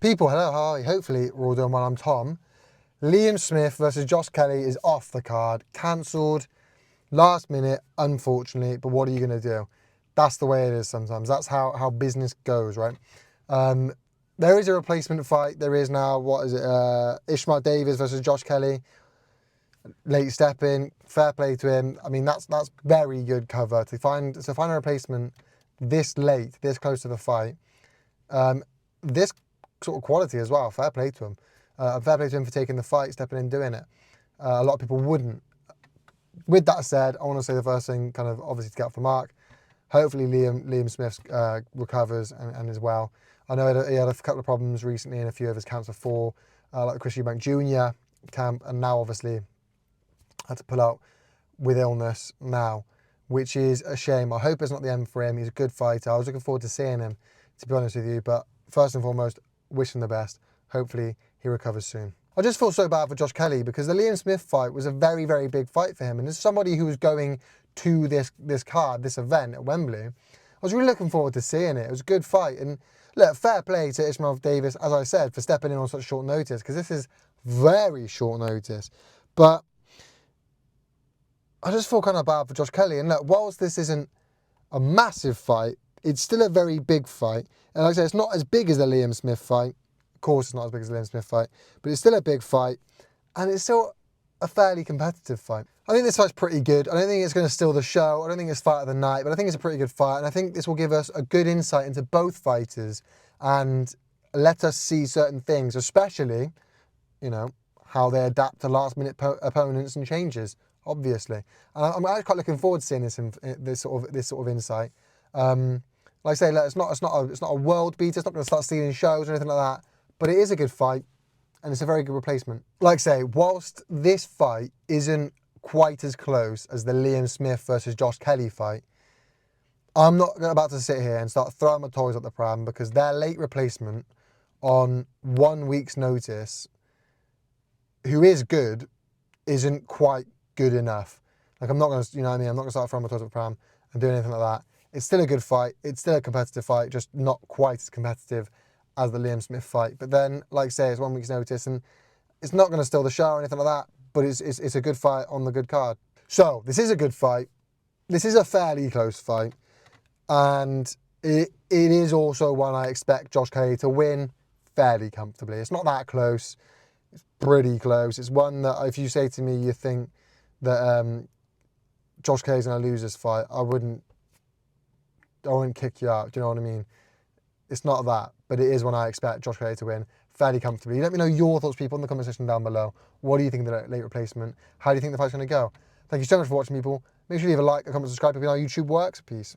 People, hello, how are you? Hopefully we're all doing well. I'm Tom. Liam Smith versus Josh Kelly is off the card, cancelled, last minute, unfortunately, but what are you going to do? That's the way it is sometimes. That's how business goes, right? There is a replacement fight. There is now, what is it, Ishmael Davis versus Josh Kelly. Late step in, fair play to him. I mean, that's very good cover. To find a replacement this late, this close to the fight, this sort of quality as well, fair play to him. Fair play to him for taking the fight, stepping in, doing it. A lot of people wouldn't. With that said, I want to say the first thing, kind of obviously to get off the mark, hopefully Liam Smith recovers and is well. I know he had a couple of problems recently in a few of his camps before, like the Chris Eubank Jr. camp, and now obviously had to pull out with illness now, which is a shame. I hope it's not the end for him. He's a good fighter. I was looking forward to seeing him, to be honest with you, but first and foremost, wish him the best. Hopefully he recovers soon. I just feel so bad for Josh Kelly because the Liam Smith fight was a very, very big fight for him. And as somebody who was going to this event at Wembley, I was really looking forward to seeing it. It was a good fight. And look, fair play to Ishmael Davis, as I said, for stepping in on such short notice, because this is very short notice. But I just feel kind of bad for Josh Kelly. And look, whilst this isn't a massive fight, it's still a very big fight. And like I said, it's not as big as the Liam Smith fight. Of course, it's not as big as the Liam Smith fight, but it's still a big fight. And it's still a fairly competitive fight. I think this fight's pretty good. I don't think it's going to steal the show. I don't think it's fight of the night, but I think it's a pretty good fight. And I think this will give us a good insight into both fighters and let us see certain things, especially, you know, how they adapt to last-minute opponents and changes, obviously. And I'm actually quite looking forward to seeing this sort of insight. Like I say, look, it's not a world beater. It's not going to start stealing shows or anything like that. But it is a good fight, and it's a very good replacement. Like I say, whilst this fight isn't quite as close as the Liam Smith versus Josh Kelly fight, I'm not about to sit here and start throwing my toys at the pram because their late replacement on 1 week's notice, who is good, isn't quite good enough. Like, I'm not going to, you know what I mean? I'm not going to start throwing my toys at the pram and do anything like that. It's still a good fight. It's still a competitive fight, just not quite as competitive as the Liam Smith fight. But then, like I say, it's 1 week's notice and it's not going to steal the show or anything like that, but it's a good fight on the good card. So, this is a good fight. This is a fairly close fight. And it is also one I expect Josh Kelly to win fairly comfortably. It's not that close. It's pretty close. It's one that if you say to me you think that Josh Kelly's going to lose this fight, I wouldn't kick you out. Do you know what I mean? It's not that, but it is one I expect Josh Kelly to win fairly comfortably. Let me know your thoughts, people, in the comment section down below. What do you think of the late replacement? How do you think the fight's going to go? Thank you so much for watching, people. Make sure you leave a like, a comment, subscribe if you know how YouTube works. Peace.